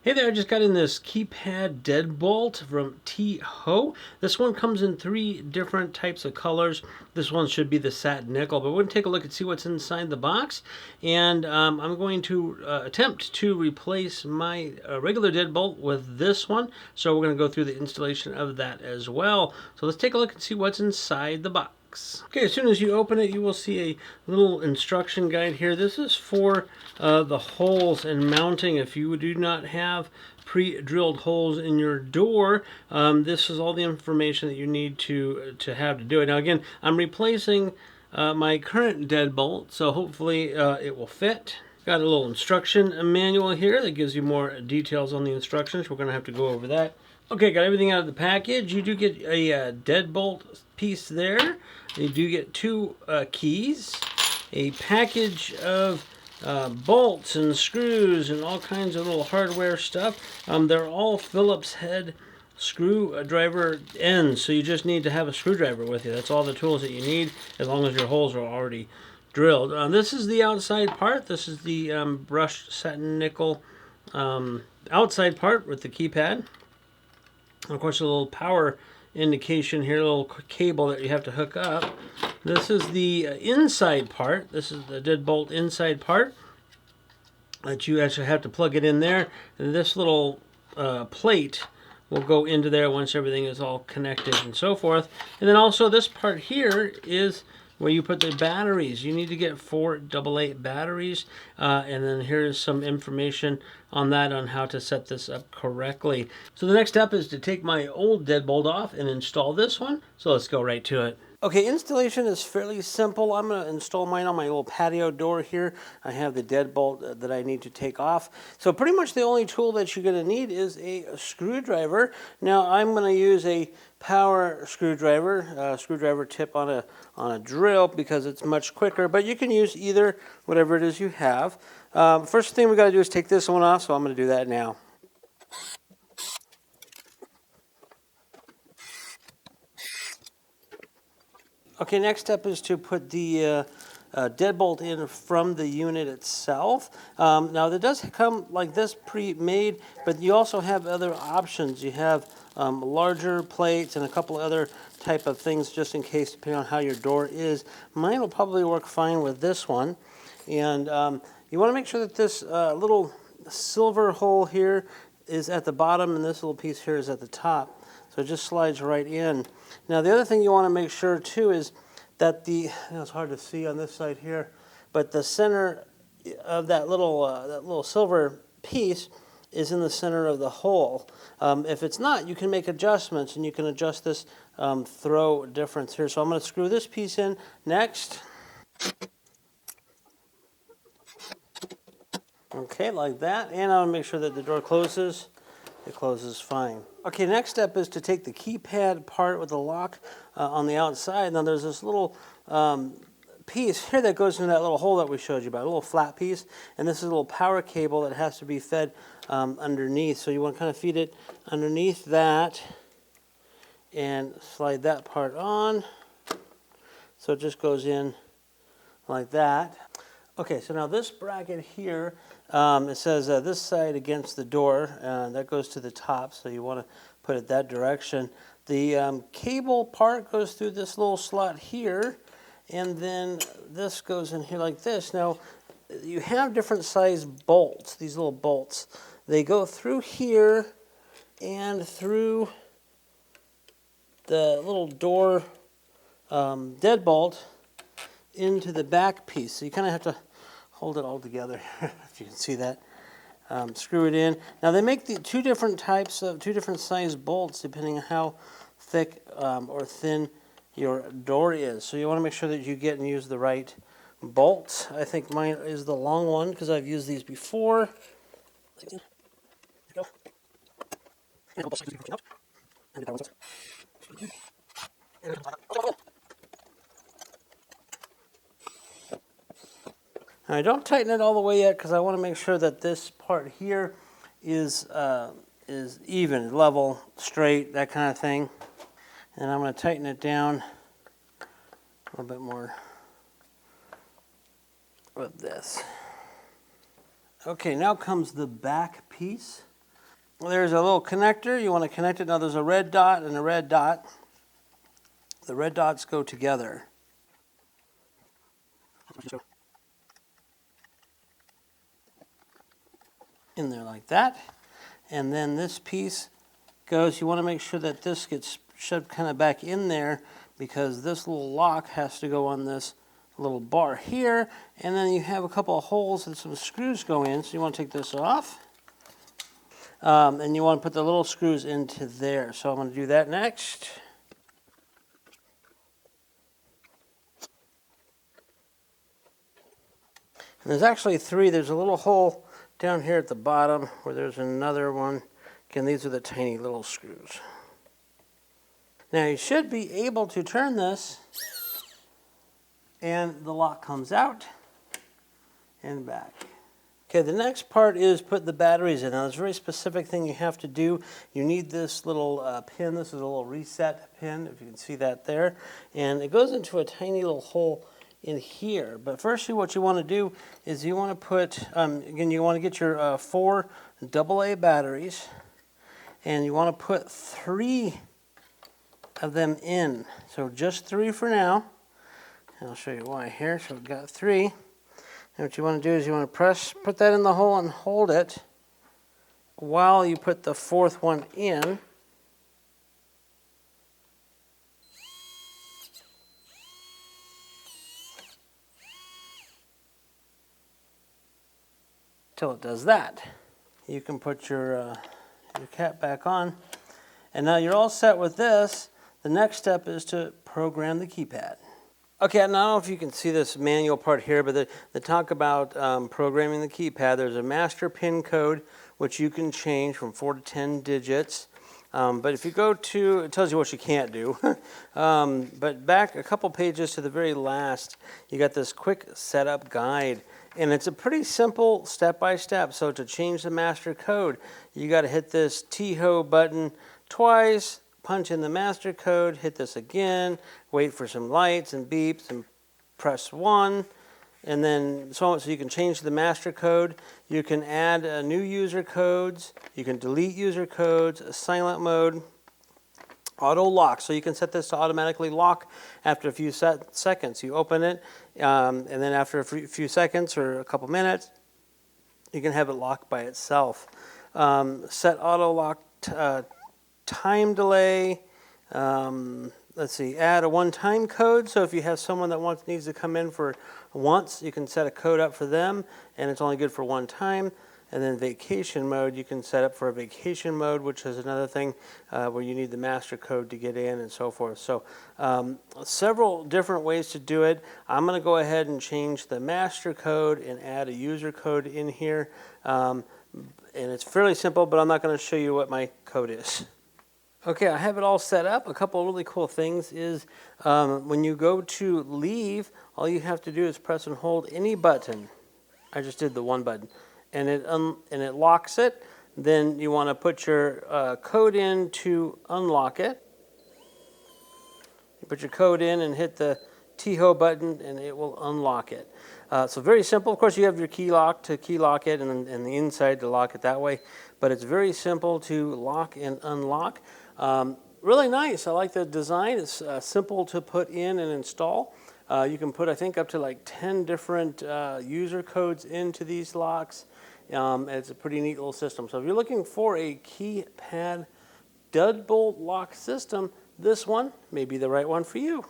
Hey there, I just got in this Keypad Deadbolt from TEEHO. This one comes in 3 different types of colors. This one should be the satin nickel, but we're going to take a look and see what's inside the box. And I'm going to attempt to replace my regular deadbolt with this one. So we're going to go through the installation of that as well. So let's take a look and see what's inside the box. Okay, as soon as you open it, you will see a little instruction guide here. This is for the holes and mounting. If you do not have pre-drilled holes in your door, this is all the information that you need to have to do it. Now again, I'm replacing my current deadbolt, so hopefully it will fit. Got a little instruction manual here that gives you more details on the instructions. We're going to have to go over that. Okay, got everything out of the package. You do get a deadbolt piece there. You do get 2 keys, a package of bolts and screws and all kinds of little hardware stuff. They're all Phillips head screwdriver ends, so you just need to have a screwdriver with you. That's all the tools that you need, as long as your holes are already drilled. This is the outside part. This is the brushed satin nickel outside part with the keypad. Of course, a little power indication here, a little cable that you have to hook up. This is the inside part. This is the deadbolt inside part that you actually have to plug it in there. And this little plate will go into there once everything is all connected and so forth. And then also this part here is where you put the batteries. You need to get 4 AA batteries, and then here's some information on that, on how to set this up correctly. So the next step is to take my old deadbolt off and install this one. So let's go right to it. Okay, installation is fairly simple. I'm going to install mine on my little patio door here. I have the deadbolt that I need to take off. So pretty much the only tool that you're going to need is a screwdriver. Now I'm going to use a power screwdriver tip on a drill because it's much quicker, but you can use either, whatever it is you have. First thing we got to do is take this one off, so I'm going to do that now. Okay, next step is to put the deadbolt in from the unit itself. Now, there does come like this pre-made, but you also have other options. You have larger plates and a couple other type of things just in case, depending on how your door is. Mine will probably work fine with this one. And you want to make sure that this little silver hole here is at the bottom and this little piece here is at the top. So it just slides right in. Now the other thing you want to make sure too is that it's hard to see on this side here, but the center of that little silver piece is in the center of the hole. If it's not, you can make adjustments and you can adjust this throw difference here. So I'm going to screw this piece in next. Okay, like that, and I want to make sure that the door closes. It closes fine. Okay, next step is to take the keypad part with the lock on the outside. Now there's this little piece here that goes into that little hole that we showed you about, a little flat piece, and this is a little power cable that has to be fed underneath. So you want to kind of feed it underneath that and slide that part on. So it just goes in like that. Okay, so now this bracket here, it says this side against the door, that goes to the top, so you want to put it that direction. The cable part goes through this little slot here, and then this goes in here like this. Now, you have different size bolts, these little bolts. They go through here and through the little door deadbolt into the back piece. So you kind of have to hold it all together, if you can see that. Screw it in. Now they make the 2 different types of 2 different size bolts depending on how thick or thin your door is. So you want to make sure that you get and use the right bolts. I think mine is the long one because I've used these before. Now, don't tighten it all the way yet because I want to make sure that this part here is even, level, straight, that kind of thing. And I'm going to tighten it down a little bit more with this. Okay, now comes the back piece. There's a little connector. You want to connect it. Now there's a red dot and a red dot. The red dots go together. In there like that. And then this piece goes, you want to make sure that this gets shoved kind of back in there, because this little lock has to go on this little bar here. And then you have a couple of holes that some screws go in. So you want to take this off. And you want to put the little screws into there. So I'm going to do that next. And there's actually three. There's a little hole down here at the bottom where there's another one. Again, these are the tiny little screws. Now you should be able to turn this and the lock comes out and back. Okay, the next part is put the batteries in. Now there's a very specific thing you have to do. You need this little pin. This is a little reset pin, if you can see that there. And it goes into a tiny little hole in here. But first what you want to do is you want to put, again, you want to get your 4 AA batteries. And you want to put 3 of them in. So just 3 for now. And I'll show you why here. So we've got 3. And what you want to do is you want to put that in the hole and hold it while you put the 4th one in. Till it does that. You can put your cap back on. And now you're all set with this. The next step is to program the keypad. Okay, I don't know if you can see this manual part here, but they talk about programming the keypad. There's a master pin code, which you can change from 4 to 10 digits. But if you go to, it tells you what you can't do. But back a couple pages to the very last, you got this quick setup guide. And it's a pretty simple step-by-step. So to change the master code, you got to hit this TEEHO button twice, punch in the master code, hit this again, wait for some lights and beeps, and press 1. And then so you can change the master code. You can add new user codes. You can delete user codes, silent mode, auto lock. So you can set this to automatically lock after a few seconds. You open it, and then after a few seconds or a couple minutes, you can have it lock by itself. Set auto lock time delay. Let's see, add a one-time code. So if you have someone that needs to come in for once, you can set a code up for them, and it's only good for one time. And then vacation mode, you can set up for a vacation mode, which is another thing where you need the master code to get in and so forth. So several different ways to do it. I'm going to go ahead and change the master code and add a user code in here. And it's fairly simple, but I'm not going to show you what my code is. Okay, I have it all set up. A couple of really cool things is when you go to leave, all you have to do is press and hold any button. I just did the one button. And it locks it. Then you want to put your code in to unlock it. You put your code in and hit the TEEHO button, and it will unlock it. So very simple. Of course, you have your key lock to key lock it, and the inside to lock it that way. But it's very simple to lock and unlock. Really nice. I like the design. It's simple to put in and install. You can put, I think, up to like 10 different user codes into these locks. It's a pretty neat little system. So if you're looking for a Keypad Deadbolt lock system, this one may be the right one for you.